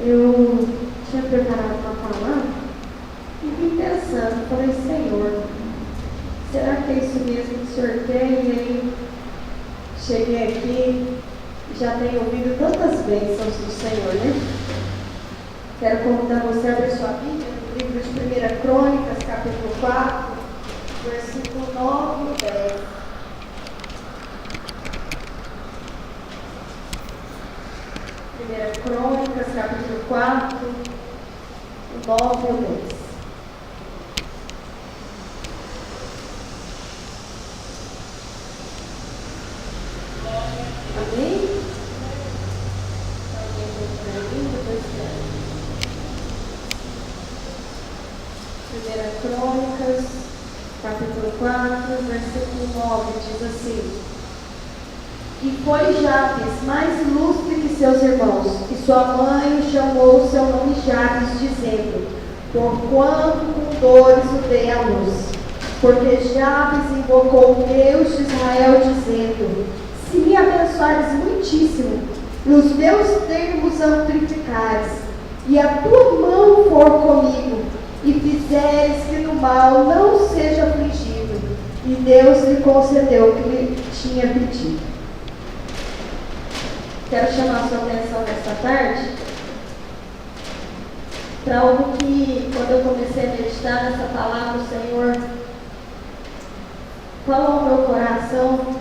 Eu tinha preparado uma palavra e vim pensando, falei, Senhor, será que é isso mesmo que o Senhor quer? E aí cheguei aqui e já tenho ouvido tantas bênçãos do Senhor, né? Quero convidar você a abrir sua Bíblia no livro de 1 Crônicas, capítulo 4, versículo 9 e 10. 1 Crônicas, capítulo 4, 9 e 10. Amém? Alguém tem por aí? Depois quero. 1 Crônicas, capítulo 4, versículo 9, diz assim: E foi Jabes mais ilustre que seus irmãos, e sua mãe chamou seu nome Jabes, dizendo: Porquanto com dores o dei à luz. Porque Jabes invocou o Deus de Israel, dizendo: Se me abençoares muitíssimo, e os meus termos amplificares, e a tua mão for comigo, e fizeres que no mal não seja afligido. E Deus lhe concedeu o que lhe tinha pedido. Quero chamar a sua atenção nesta tarde para algo que, quando eu comecei a meditar nessa palavra, o Senhor falou ao meu coração,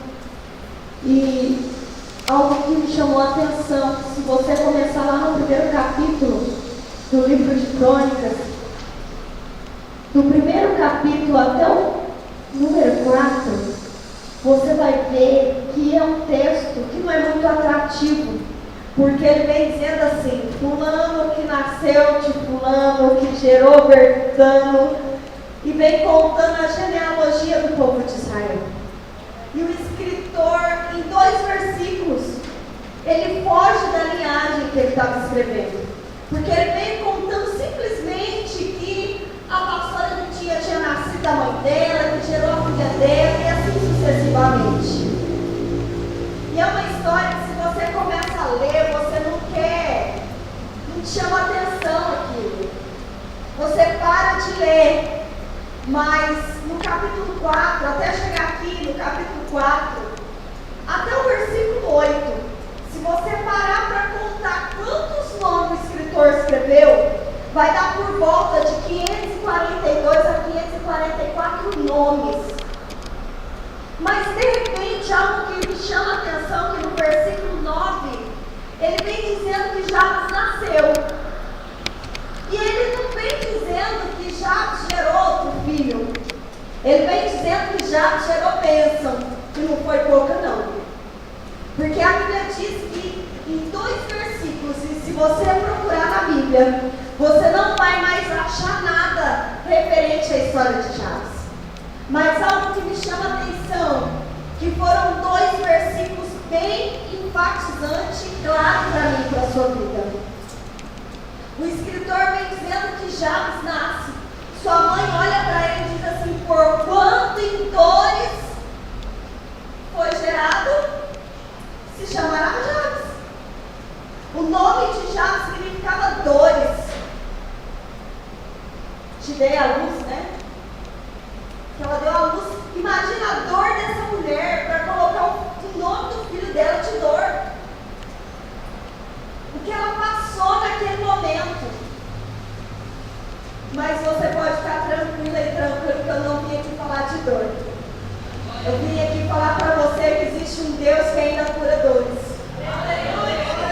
e algo que me chamou a atenção. Se você começar lá no primeiro capítulo do livro de Crônicas, do primeiro capítulo até o número 4, você vai ver que é um texto que não é muito atrativo, porque ele vem dizendo assim: fulano que nasceu de fulano, que gerou Bertano, e vem contando a genealogia do povo de Israel. E o escritor, em 2 versículos, ele foge da linhagem que ele estava escrevendo, porque ele vem contando simplesmente que a pastora Lidia tinha nascido da mãe dela, que gerou a filha dela, e assim sucessivamente. E é uma história que, se você começa a ler, você não te chama atenção aquilo. Você para de ler, mas no capítulo 4, até chegar aqui no capítulo 4, até o versículo 8, se você parar para contar quantos nomes o escritor escreveu, vai dar por volta de 542 a 544 nomes. Mas de repente, algo que me chama a atenção, que no versículo 9, ele vem dizendo que Jabes nasceu. E ele não vem dizendo que Jabes gerou outro filho. Ele vem dizendo que Jabes gerou bênção, que não foi pouca não. Porque a Bíblia diz que em 2 versículos, e se você procurar na Bíblia, você não vai mais achar nada referente à história de Jabes. Mas algo que me chama a atenção, que foram 2 versículos bem enfatizantes e claros para mim, para a sua vida. O escritor vem dizendo que Jabes nasce. Sua mãe olha para ele e diz assim: Porquanto em dores foi gerado, se chamará Jabes. O nome de Jabes significava dores. Te dei a luz, né? Que ela deu a luz. Imagina a dor dessa mulher para colocar o nome do filho dela de dor. O que ela passou naquele momento. Mas você pode ficar tranquila e tranquilo, que eu não vim aqui falar de dor. Eu vim aqui falar para você que existe um Deus que ainda cura dores.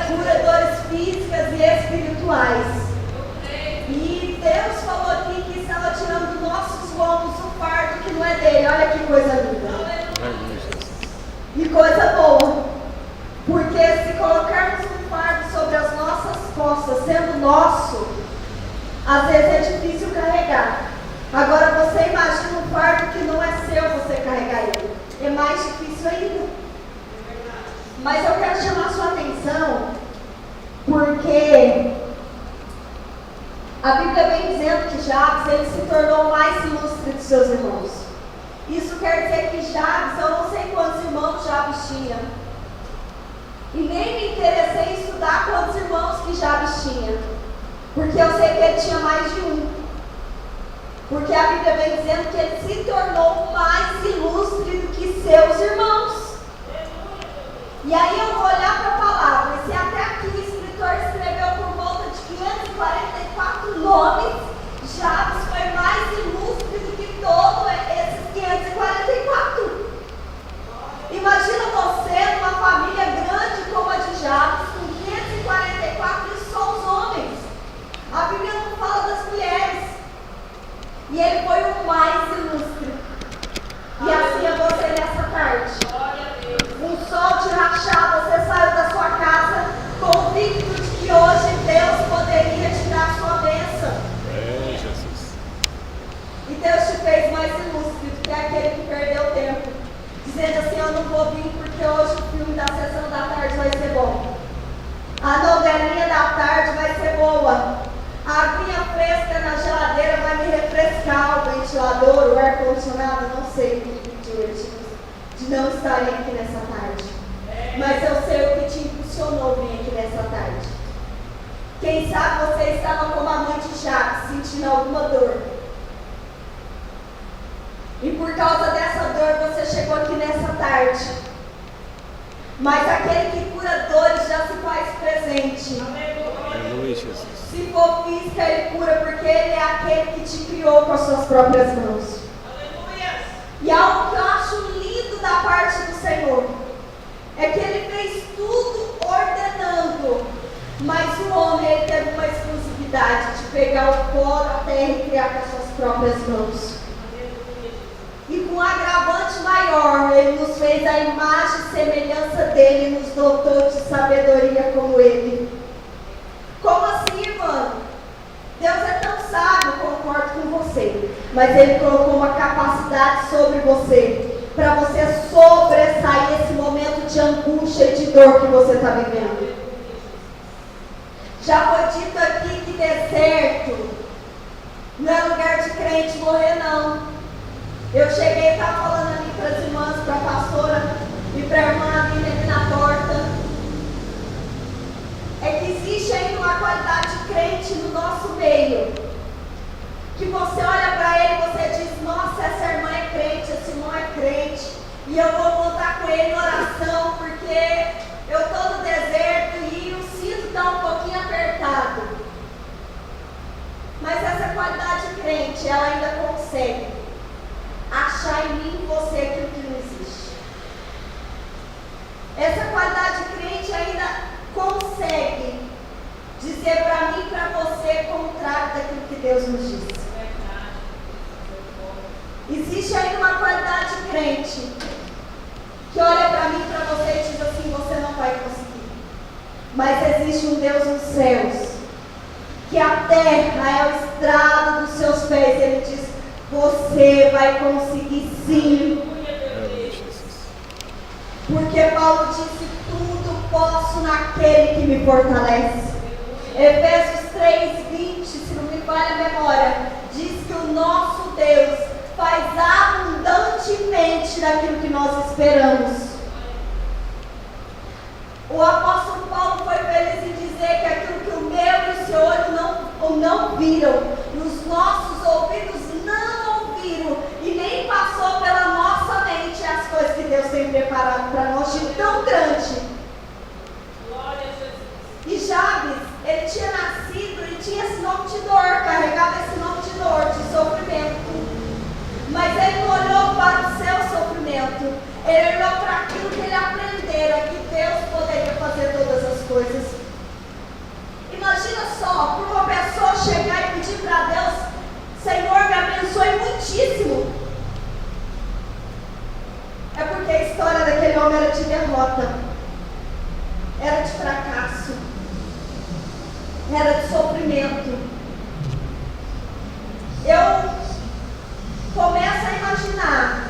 Cura dores físicas e espirituais. E Deus falou aqui que estava tirando dos nossos ombros o fardo que não é dele. Olha que coisa linda. E coisa boa. Porque se colocarmos um fardo sobre as nossas costas, sendo nosso, às vezes é difícil carregar. Agora você imagina um fardo que não é seu, você carregar ele. É mais difícil ainda. Mas eu quero chamar a sua atenção, porque a Bíblia vem dizendo que Jabes, ele se tornou o mais ilustre de seus irmãos. Isso quer dizer que Jabes, eu não sei quantos irmãos Jabes tinha. E nem me interessei em estudar quantos irmãos que Jabes tinha. Porque eu sei que ele tinha mais de um. Porque a Bíblia vem dizendo que ele se tornou mais ilustre do que seus irmãos. E aí eu vou olhar para a palavra. E se até aqui o escritor escreveu por volta de 544 nomes, Jabes foi mais ilustre do que todos esses 544. Imagina você numa família grande como a de Jabes, com 544 e só os homens. A Bíblia não fala das mulheres. E ele foi o mais ilustre. E assim é você nessa tarde. Um sol te rachar, você saiu da sua casa convicto de que hoje Deus poderia te dar a sua bênção. Jesus. E Deus te fez mais ilustre do que aquele que perdeu tempo, dizendo assim: eu não vou vir porque hoje o filme da sessão da tarde vai ser bom. A novelinha da tarde vai ser boa. A aguinha fresca na geladeira vai me refrescar, o ventilador, o ar-condicionado, não sei o que pediu de não estarem aqui nessa tarde. Mas eu sei o que te impulsionou vir aqui nessa tarde. Quem sabe você estava como a mãe de Jabes, sentindo alguma dor. E por causa dessa dor você chegou aqui nessa tarde. Mas aquele que cura dores já se faz presente. Aleluia, Jesus. Se for física, ele cura, porque ele é aquele que te criou com as suas próprias mãos. Aleluia. E algo que eu acho lindo da parte do Senhor é que ele fez tudo ordenando, mas o homem ele teve uma exclusividade de pegar o pó da terra e criar com as suas próprias mãos. E com um agravante maior, ele nos fez a imagem e semelhança dele e nos dotou de sabedoria como ele. Como assim, irmão? Deus é tão sábio, concordo com você, mas ele colocou uma capacidade sobre você, para você sobressair esse momento de angústia e de dor que você está vivendo. Já foi dito aqui que deserto não é lugar de crente morrer, não. Eu cheguei e estava falando ali para as irmãs, para a pastora e para a irmã ali na porta. É que existe ainda uma qualidade de crente no nosso meio. Que você olha para ele e você diz: nossa, essa irmã é crente, esse irmão é crente. E eu vou contar com ele em oração, porque eu estou no deserto e o cinto está um pouquinho apertado. Mas essa qualidade de crente, ela ainda consegue achar em mim e você aquilo que não existe. Essa qualidade de crente ainda consegue dizer para mim e para você o contrário daquilo que Deus nos diz. Existe ainda uma qualidade de crente que olha para mim e para você e diz assim: você não vai conseguir. Mas existe um Deus nos céus, que a terra é o estrado dos seus pés. Ele diz: você vai conseguir sim. Porque Paulo disse: tudo posso naquele que me fortalece. Efésios 3:20, se não me falha a memória, diz que o nosso Deus faz abundantemente daquilo que nós esperamos. O apóstolo Paulo foi feliz em dizer que aquilo que o meu e o seu olho não viram, e os nossos ouvidos não ouviram, e nem passou pela nossa mente as coisas que Deus tem preparado para nós de tão grande. Glória a Jesus. E Jabes, ele tinha nascido e tinha esse nome de dor, carregava esse nome de dor, de sofrimento. Mas ele não olhou para o seu sofrimento, ele olhou para aquilo que ele aprendera, que Deus poderia fazer todas as coisas. Imagina só, para uma pessoa chegar e pedir para Deus: Senhor, me abençoe muitíssimo. É porque a história daquele homem era de derrota, era de fracasso, era de sofrimento. Eu começo a imaginar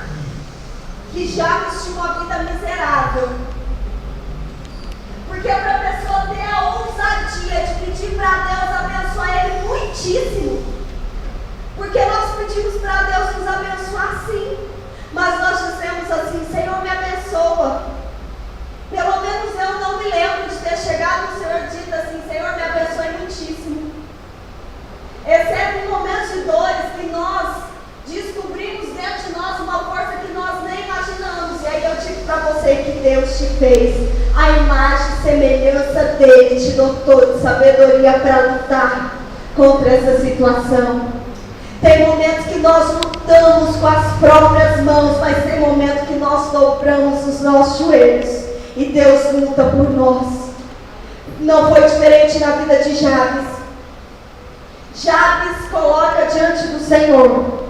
que Jabes tinha uma vida miserável, porque para a pessoa ter a ousadia de pedir para Deus abençoar ele muitíssimo, porque nós pedimos para Deus nos abençoar sim, mas nós dizemos assim: Senhor, me abençoa. Pelo menos eu não me lembro de ter chegado no Senhor e dito assim: Senhor, me abençoe muitíssimo. te dou toda sabedoria para lutar contra essa situação. Tem momentos que nós lutamos com as próprias mãos, mas tem momentos que nós dobramos os nossos joelhos e Deus luta por nós. Não foi diferente na vida de Jabes. Jabes coloca diante do Senhor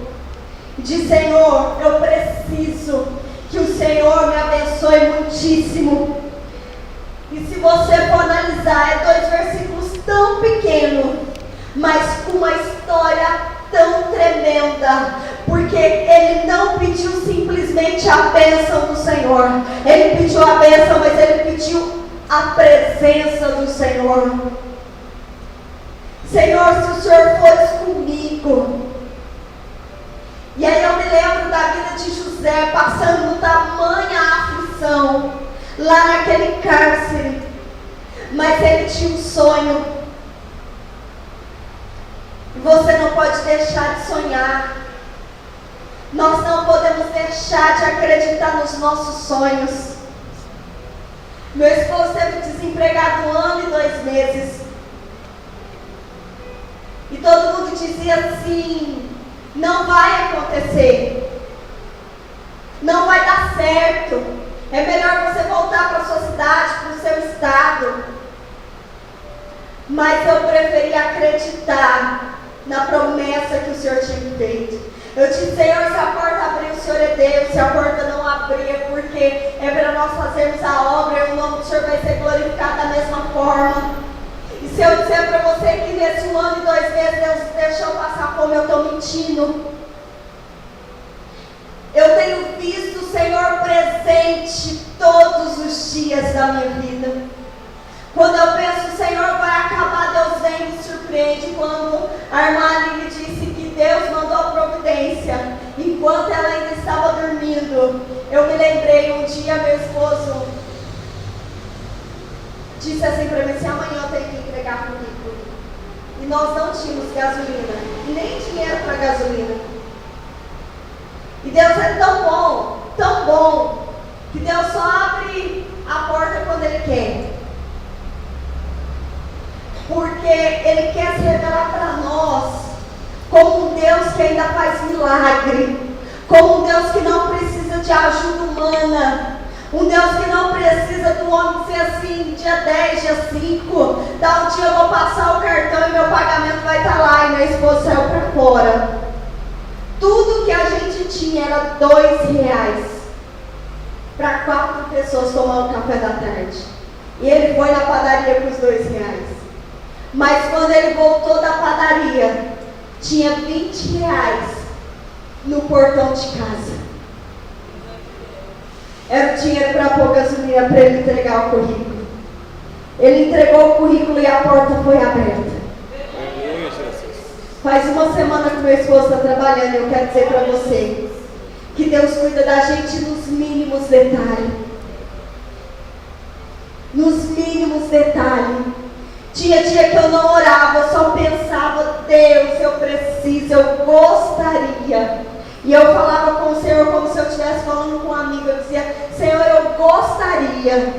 e diz: Senhor, eu preciso que o Senhor me abençoe muitíssimo. E se você for analisar, é 2 versículos tão pequenos, mas com uma história tão tremenda, porque ele não pediu simplesmente a bênção do Senhor, ele pediu a bênção, mas ele pediu a presença do Senhor. Senhor, se o Senhor fosse comigo. E aí eu me lembro da vida de José, passando tamanha aflição, lá naquele cárcere, mas ele tinha um sonho. Você não pode deixar de sonhar. Nós não podemos deixar de acreditar nos nossos sonhos. Meu esposo esteve desempregado 1 ano e 2 meses. E todo mundo dizia assim: não vai acontecer. Não vai dar certo. É melhor você voltar para a sua cidade, para o seu estado. Mas eu preferi acreditar na promessa que o Senhor tinha me feito. Eu disse: Senhor, se a porta abrir, o Senhor é Deus. Se a porta não abrir, é porque é para nós fazermos a obra e o nome do Senhor vai ser glorificado da mesma forma. E se eu disser para você que nesse 1 ano e 2 meses Deus deixou passar fome, eu estou mentindo. Eu tenho visto o Senhor presente todos os dias da minha vida. Quando eu penso, o Senhor vai acabar, Deus vem e me surpreende. Quando a irmã Aline disse que Deus mandou a providência, enquanto ela ainda estava dormindo, eu me lembrei, um dia meu esposo disse assim para mim: se amanhã eu tenho que entregar currículo. E nós não tínhamos gasolina, e nem dinheiro para gasolina. E Deus é tão bom, que Deus só abre a porta quando Ele quer. Porque Ele quer se revelar para nós como um Deus que ainda faz milagre, como um Deus que não precisa de ajuda humana, um Deus que não precisa do homem dizer assim: dia 10, dia 5, tal dia eu vou passar o cartão e meu pagamento vai estar lá, e meu esposo saiu para fora. Tudo que a gente tinha era R$2 para 4 pessoas tomar o café da tarde. E ele foi na padaria com os R$2. Mas quando ele voltou da padaria, tinha R$20 no portão de casa. Era o dinheiro para pôr gasolina para ele entregar o currículo. Ele entregou o currículo e a porta foi aberta. Faz 1 semana que meu esposo está trabalhando, e eu quero dizer para você que Deus cuida da gente nos mínimos detalhes. Nos mínimos detalhes. Tinha dia que eu não orava, eu só pensava: Deus, eu preciso, eu gostaria. E eu falava com o Senhor como se eu estivesse falando com um amigo. Eu dizia: Senhor, eu gostaria.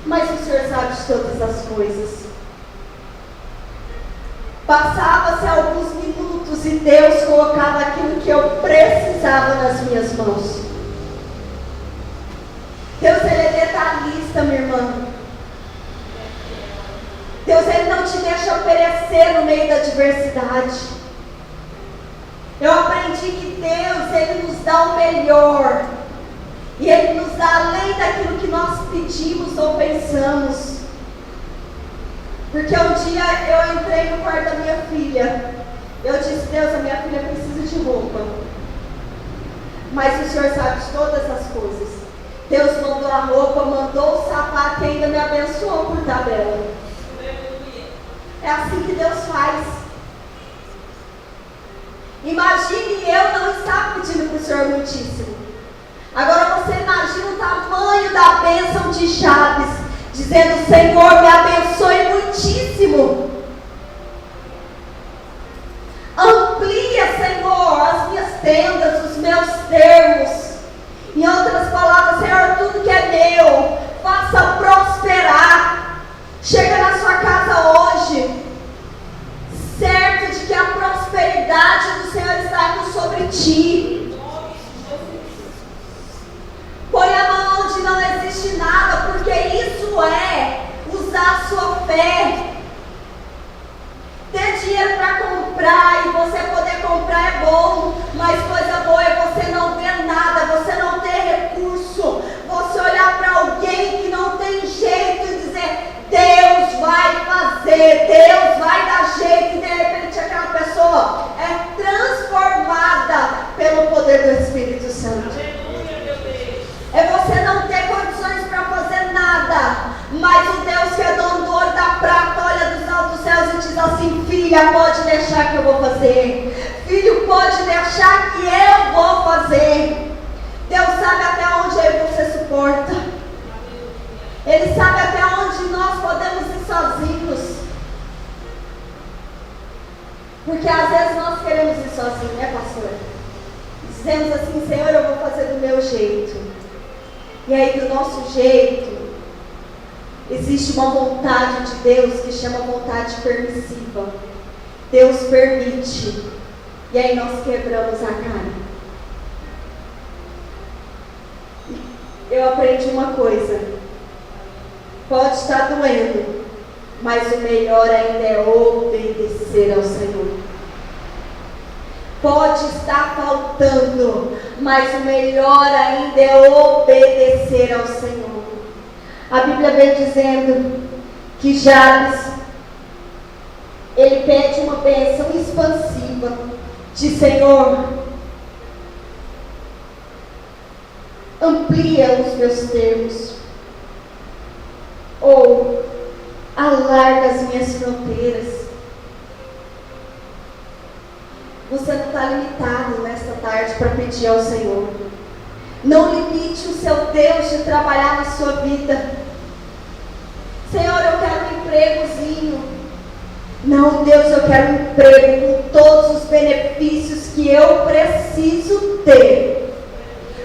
Mas o Senhor sabe de todas as coisas. Passava-se alguns minutos e Deus colocava aquilo que eu precisava nas minhas mãos. Deus, Ele é detalhista, minha irmã. Deus, Ele não te deixa perecer no meio da adversidade. Eu aprendi que Deus, Ele nos dá o melhor. E Ele nos dá além daquilo que nós pedimos ou pensamos. Porque um dia eu entrei no quarto da minha filha. Eu disse: Deus, a minha filha precisa de roupa. Mas o Senhor sabe de todas as coisas. Deus mandou a roupa, mandou o sapato e ainda me abençoou por tabela. É assim que Deus faz. Imagine eu não estar pedindo para o Senhor muitíssimo. Agora você imagina o tamanho da bênção de Jabes, dizendo: Senhor, me abençoe muitíssimo. Amplia, Senhor, as minhas tendas, os meus termos. Em outras palavras, Senhor, tudo que é meu, faça prosperar. existir. Põe a mão onde não existe nada, porque isso é usar a sua fé. Ter dinheiro para comprar e você poder comprar é bom, mas coisa boa é você não ter nada, você não ter recurso, você olhar para alguém que não tem jeito e dizer: Deus vai fazer, Deus vai dar jeito, e de repente aquela pessoa é transformada pelo poder do Espírito Santo. É você não ter condições para fazer nada, mas o Deus que é dono do ouro e da prata olha dos altos céus e diz assim: filha, pode deixar que eu vou fazer. Filho, pode deixar que eu vou fazer. Deus sabe até onde eu e você suporta. Ele sabe até onde nós podemos ir sozinhos. Porque às vezes nós queremos ir sozinhos, né, pastor? Dizemos assim: Senhor, eu vou fazer do meu jeito. E aí, do nosso jeito, existe uma vontade de Deus que chama vontade permissiva. Deus permite. E aí nós quebramos a cara. Eu aprendi uma coisa. Pode estar doendo, mas o melhor ainda é obedecer ao Senhor. Pode estar faltando, mas o melhor ainda é obedecer ao Senhor. A Bíblia vem dizendo que Jabes, ele pede uma bênção expansiva de: Senhor, amplia os meus termos, ou alarga as minhas fronteiras. Você não está limitado nesta tarde para pedir ao Senhor. Não limite o seu Deus de trabalhar na sua vida. Senhor, eu quero um empregozinho. Não, Deus, eu quero um emprego com todos os benefícios que eu preciso ter.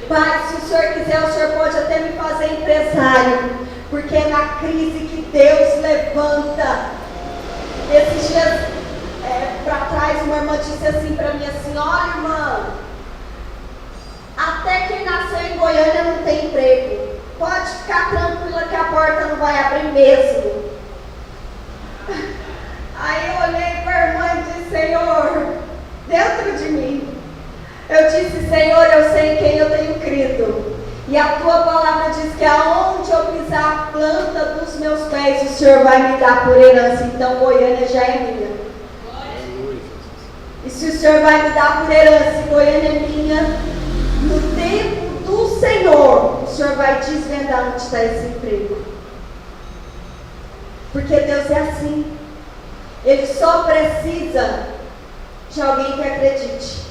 Pai, se o Senhor quiser, o Senhor pode até me fazer empresário, porque é na crise que Deus levanta. Esses dias para trás, uma irmã disse assim para mim, assim: olha, irmã, até quem nasceu em Goiânia não tem emprego. Pode ficar tranquila que a porta não vai abrir mesmo. Aí eu olhei para a irmã e disse: Senhor, dentro de mim, eu disse: Senhor, eu sei em quem eu tenho crido. E a tua palavra diz que aonde eu pisar a planta dos meus pés, o Senhor vai me dar por herança. Então Goiânia já é minha. E se o Senhor vai me dar por herança, Goiânia é minha, no tempo do Senhor, o Senhor vai desvendar onde está esse emprego. Porque Deus é assim. Ele só precisa de alguém que acredite.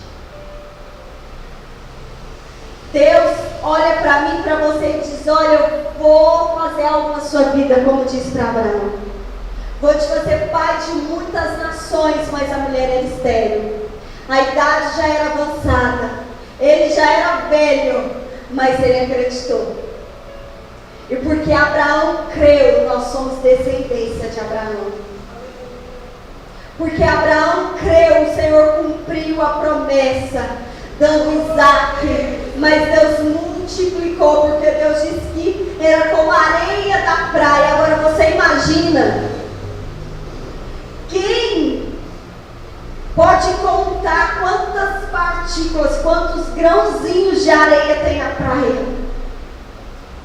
Deus olha para mim, para você e diz: olha, eu vou fazer algo na sua vida, como disse para Abraão. Vou te fazer pai de muitas nações, mas a mulher era estéril. A idade já era avançada. Ele já era velho, mas ele acreditou. E porque Abraão creu, nós somos descendência de Abraão. Porque Abraão creu, o Senhor cumpriu a promessa, dando Isaac. Mas Deus multiplicou, porque Deus disse que era como a areia da praia. Agora você imagina. Quem pode contar quantas partículas, quantos grãozinhos de areia tem na praia?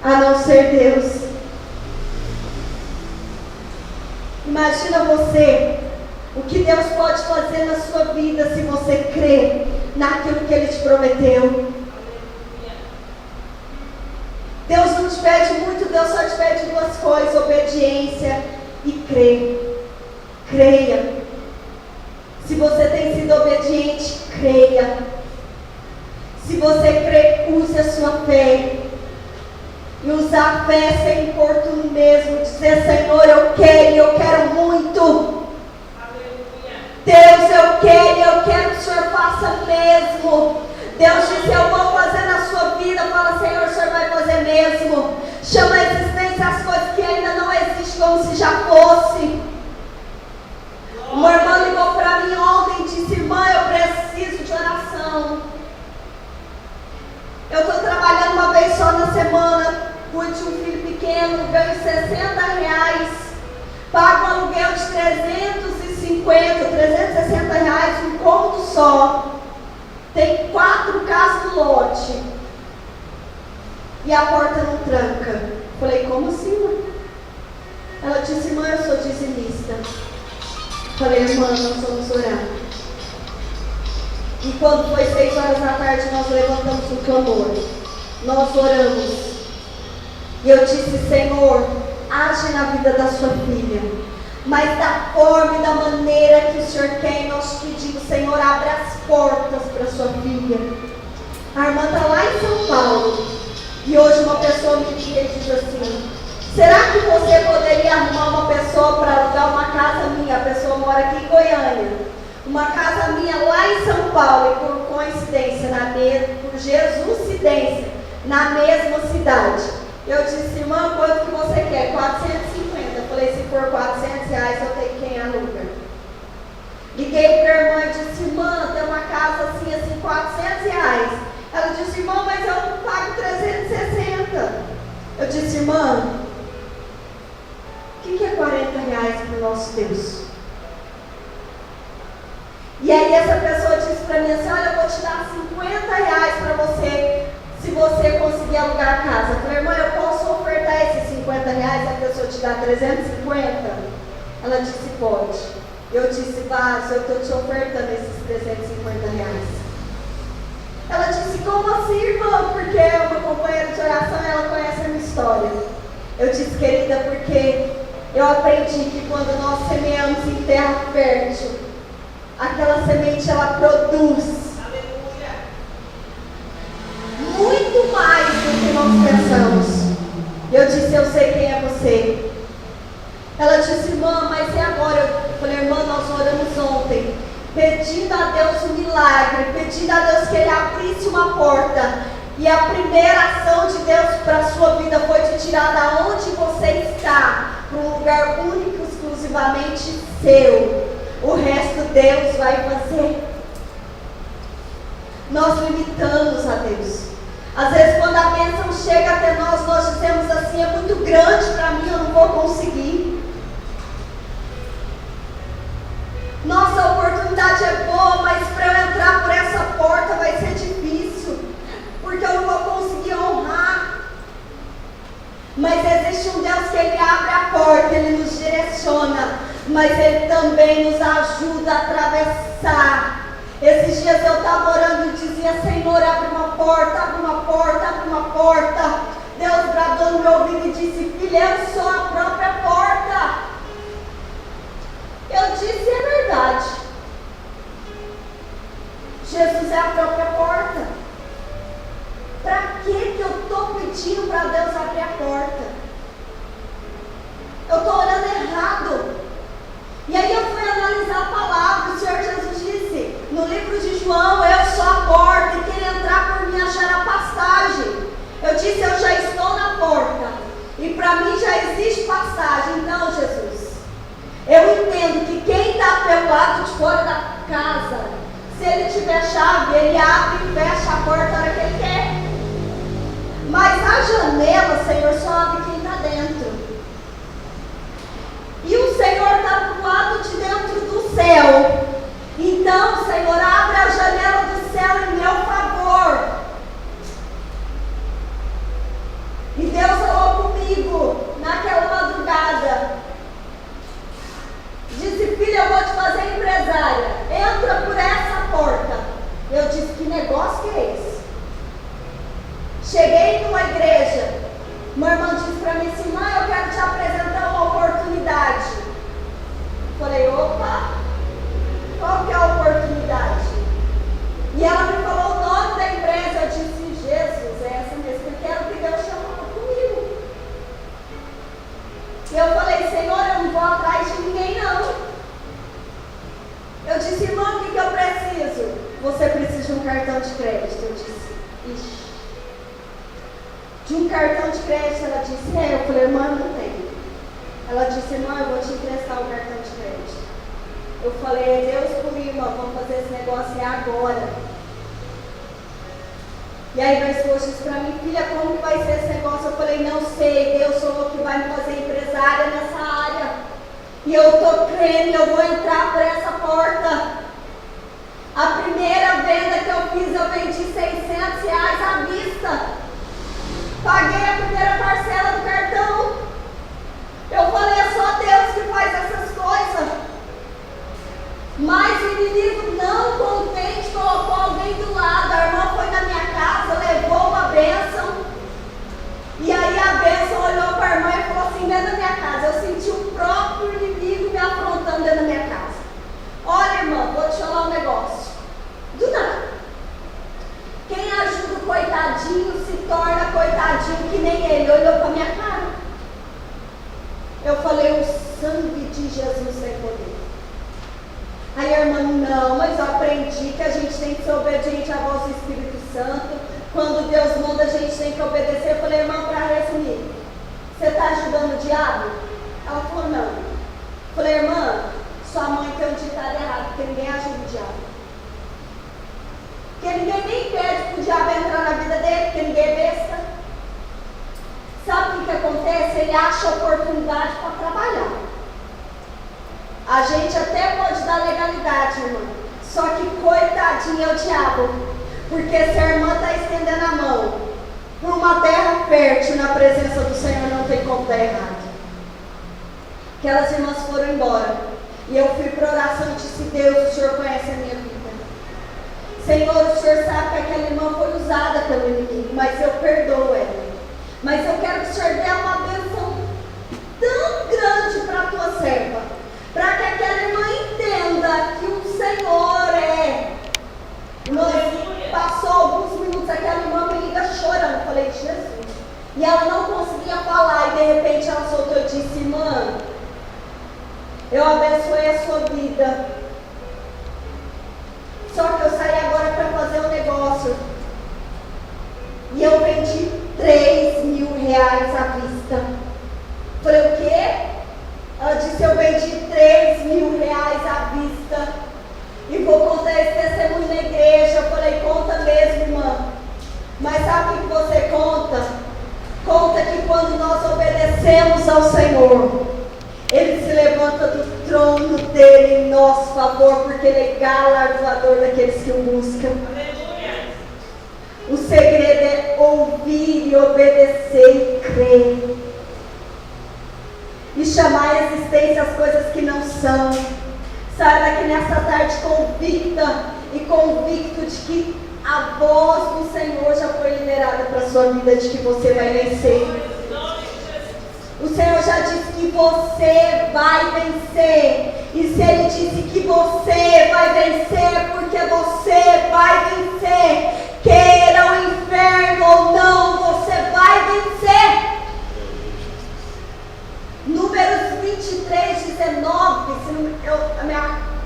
A não ser Deus. Imagina você, o que Deus pode fazer na sua vida se você crer naquilo que Ele te prometeu. Deus não te pede muito, Deus só te pede duas coisas: obediência e crer. Creia. Se você tem sido obediente, creia. Se você crê, use a sua fé. E usar a fé sem importuno mesmo. Dizer: Senhor, eu quero muito. Deus, eu quero que o Senhor faça mesmo. Deus disse: eu vou fazer na sua vida. Fala: Senhor, o Senhor vai fazer mesmo. Chama a existência as coisas que ainda não existem como se já fosse. Uma irmã ligou para mim ontem e disse: irmã, eu preciso de oração. 350, 360 reais, um cômodo só. Tem 4 casas no lote. E a porta não tranca. Falei, como assim, mãe? Ela disse, irmã, eu sou dizimista. Falei, irmã, nós vamos orar. E quando foi 6 horas da tarde, nós levantamos um clamor. Nós oramos. E eu disse, Senhor, age na vida da sua filha. Mas da forma e da maneira que o Senhor quer, nós pedimos, Senhor, abra as portas para sua filha. A irmã está lá em São Paulo. E hoje uma pessoa me liga e diz assim, será que você poderia arrumar uma pessoa para alugar uma casa minha? A pessoa mora aqui em Goiânia. Uma casa minha lá em São Paulo. E por coincidência, por Jesuscidência, na mesma cidade. Eu disse, irmã, quanto que você quer? 450. Eu falei, se for 400 reais, eu tenho quem aluga. Liguei para a irmã e disse, irmã, tem uma casa assim, 400 reais. Ela disse, irmã, mas eu não pago 360. Eu disse, irmã, o que é 40 reais para o nosso Deus? E aí essa pessoa disse para mim assim, olha, eu vou te dar 50 reais para você, se você conseguir alugar a casa. Eu falei, irmã, eu posso ofertar esses 50 reais, a pessoa te dá 350? Ela disse, pode. Eu disse, Vaz, eu estou te ofertando esses 350 reais. Ela disse, como assim, irmã? Porque é uma companheira de oração e ela conhece a minha história. Eu disse, querida, porque eu aprendi que quando nós semeamos em terra fértil, aquela semente ela produz muito mais do que nós pensamos. Eu disse, eu sei quem é você. Ela disse, irmã, mas e agora? Eu falei, irmã, nós oramos ontem, pedindo a Deus um milagre, pedindo a Deus que Ele abrisse uma porta. E a primeira ação de Deus para a sua vida foi te tirar da onde você está, para um lugar único, exclusivamente seu. O resto Deus vai fazer. Nós limitamos a Deus. Às vezes quando a bênção chega até nós, nós dizemos assim, é muito grande para mim, eu não vou conseguir. Nossa, a oportunidade é boa, mas para eu entrar por essa porta vai ser difícil, porque eu não vou conseguir honrar. Mas existe um Deus que Ele abre a porta, Ele nos direciona, mas Ele também nos ajuda a atravessar. Esses dias eu estava orando e dizia, Senhor, abre uma porta, abre uma porta, abre uma porta. Deus bradou no meu ouvido e disse, filha, eu sou a própria porta. Eu disse, é verdade. Jesus é a própria porta. Para que eu estou pedindo para Deus abrir a porta? Eu estou orando errado. E aí eu fui analisar a palavra. O Senhor Jesus disse no livro de João, eu sou a porta e quem entrar por mim achará pastagem. Eu disse, eu já estou na porta e para mim já existe pastagem. Então, Jesus, eu entendo que quem está pelo lado de fora da casa, se ele tiver chave, ele abre e fecha a porta a hora que ele quer. Mas a janela, Senhor, só abre quem está dentro. E o Senhor está do lado de dentro do céu. Então, Senhor, abre a janela do céu em meu favor. E Deus falou comigo naquela madrugada. Disse, filha, eu vou te fazer empresária. Entra por essa porta. Eu disse, que negócio que é esse? Cheguei numa igreja. Uma irmã disse para mim assim, mãe, eu quero te apresentar uma oportunidade. Falei, opa, qual que é a oportunidade? E ela me falou o nome da empresa. Eu disse, Jesus, é essa mesmo, eu quero que Deus chamou comigo. E eu falei, Senhor, eu não vou atrás de ninguém não. Eu disse, irmão, o que eu preciso? Você precisa de um cartão de crédito. Eu disse, ixi. De um cartão de crédito? Ela disse, é. Eu falei, irmã, não tenho. Ela disse, irmã, eu vou te emprestar o cartão de crédito. Eu falei, é Deus por irmã, vamos fazer esse negócio agora. E aí meu esposo disse para mim, filha, como que vai ser esse negócio? Eu falei, não sei, Deus falou que vai me fazer empresária nessa área. E eu estou crendo, eu vou entrar por essa porta. A primeira venda que eu fiz, eu vendi R$600 à vista. Paguei a primeira parcela do cartão. Eu falei, é só Deus que faz essas coisas. Mas o inimigo, não contente, colocou alguém do lado. A irmã foi na minha casa, levou uma bênção. E aí a bênção olhou para a irmã e falou assim, dentro da minha casa. Eu senti o próprio inimigo me afrontando dentro da minha casa. Olha, irmã, vou te falar um negócio. Do nada. Quem ajuda o coitadinho se torna coitadinho que nem ele. Olhou para minha cara. Eu falei, o sangue de Jesus tem poder. Aí a irmã, não, mas eu aprendi que a gente tem que ser obediente à voz do Espírito Santo. Quando Deus manda, a gente tem que obedecer. Eu falei, irmã, para resumir, você está ajudando o diabo? Ela falou, não. Eu falei, irmã, sua mãe tem um ditado errado, porque ninguém ajuda o diabo. Porque ninguém nem pede para o diabo entrar na vida dele, porque ninguém é besta. Sabe o que acontece? Ele acha oportunidade para trabalhar. A gente até pode dar legalidade, irmã. Só que coitadinho é o diabo. Porque se a irmã está estendendo a mão por uma terra fértil na presença do Senhor, não tem como dar errado. Aquelas irmãs foram embora. E eu fui para oração e disse, Deus, o Senhor conhece a minha vida. Senhor, o Senhor sabe que aquela irmã foi usada pelo inimigo, mas eu perdoo ela. Mas eu quero que o Senhor dê uma bênção tão grande para a tua serva, para que aquela irmã entenda que o Senhor é. Passou alguns minutos, aquela irmã me liga chorando. Eu falei, Jesus. E ela não conseguia falar, e de repente ela soltou e disse, irmã, eu abençoei a sua vida. Só que eu saí agora para fazer um negócio. E eu vendi R$3.000 à vista. Falei, o quê? Ela disse, eu vendi R$3.000 à vista. E vou contar esse testemunho na igreja. Eu falei, conta mesmo, irmã. Mas sabe o que você conta? Conta que quando nós obedecemos ao Senhor, Ele se levanta do trono dele em nosso favor, porque Ele é galardoador daqueles que o buscam. O segredo é ouvir e obedecer e crer. E chamar à existência as coisas que não são. Saia daqui nessa tarde convicta e convicto de que a voz do Senhor já foi liberada para a sua vida, de que você vai vencer. O Senhor já disse que você vai vencer. E se Ele disse que você vai vencer, porque você vai vencer. Queira o inferno ou não, você vai vencer. Números 23, 19.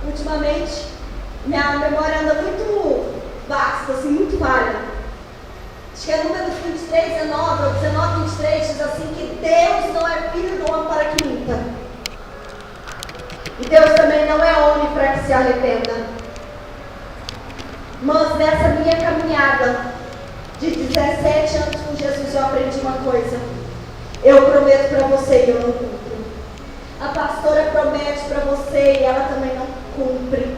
Ultimamente, minha memória anda muito vasta, assim, muito falha. Acho que é Números 23, 19, ou 19, 23, diz assim que Deus não é filho do homem para que minta. E Deus também não é homem para que se arrependa. Mas nessa minha caminhada de 17 anos com Jesus, eu aprendi uma coisa. Eu prometo para você e eu não cumpro. A pastora promete para você e ela também não cumpre.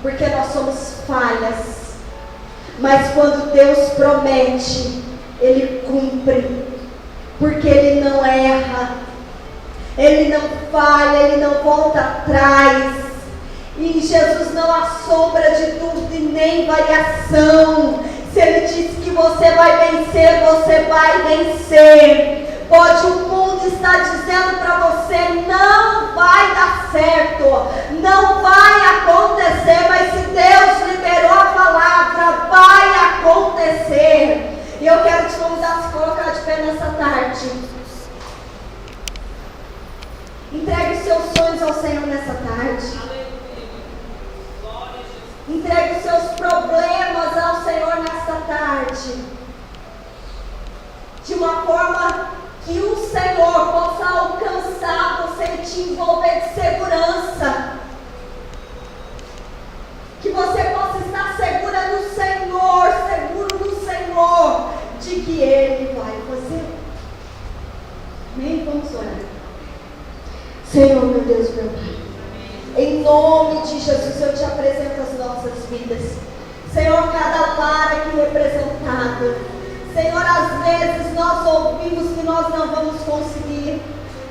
Porque nós somos falhas. Mas quando Deus promete, Ele cumpre. Porque Ele não erra. Ele não falha, Ele não volta atrás. E em Jesus não há sombra de dúvida e nem variação. Se Ele disse que você vai vencer, você vai vencer. Pode o mundo estar dizendo para você, não vai dar certo, não vai acontecer, mas se Deus liberou a palavra, vai acontecer. E eu quero te convidar a se colocar de pé nessa tarde. Entregue os seus sonhos ao Senhor nessa tarde. Entregue os seus problemas ao Senhor nesta tarde. De uma forma que o Senhor possa alcançar você e te envolver de Deus, meu Pai. Em nome de Jesus, eu te apresento as nossas vidas. Senhor, cada lar aqui representado. Senhor, às vezes nós ouvimos que nós não vamos conseguir,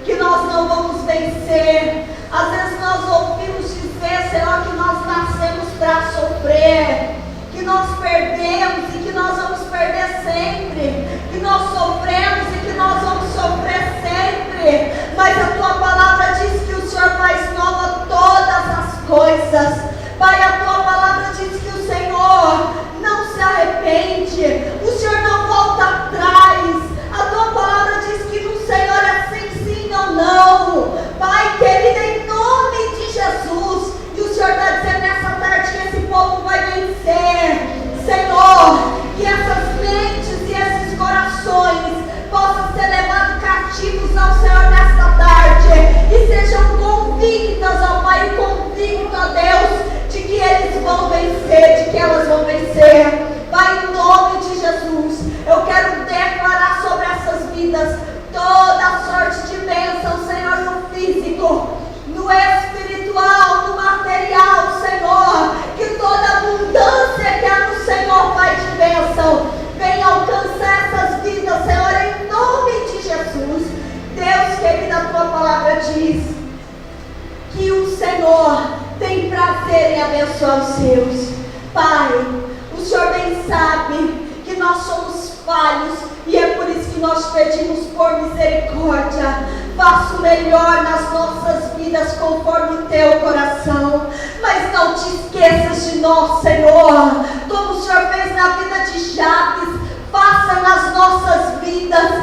que nós não vamos vencer. Às vezes nós ouvimos dizer, Senhor, que nós nascemos para sofrer, que nós perdemos e que nós vamos perder sempre, que nós sofremos e que nós vamos sofrer sempre. Mas a tua palavra diz que o Senhor faz nova todas as coisas. Pai, a tua palavra diz que o Senhor não se arrepende, o Senhor não volta atrás. A tua palavra diz que no Senhor é sim ou não. Pai querido, em nome de Jesus, e o Senhor está dizendo nessa tarde que esse povo vai vencer. Senhor, que essas mentes e esses corações possam ser levados cativos ao Senhor nesta tarde e sejam convictas ao Pai e convictos a Deus de que eles vão vencer, de que elas vão vencer. Pai, em nome de Jesus, eu quero declarar sobre essas vidas toda sorte de bênção, Senhor, no físico, no espiritual, no material, Senhor. Que toda abundância que há no Senhor, Pai de bênção, venha alcançar essas vidas, Senhor, em nome de Jesus. Deus querido, a tua palavra diz que o Senhor tem prazer em abençoar os seus. Pai, o Senhor bem sabe que nós somos falhos e é por isso que nós pedimos por misericórdia. Faça o melhor nas nossas vidas conforme o teu coração, mas não te esqueças de nós, Senhor, como o Senhor fez na vida de Jabes. Faça nas nossas vidas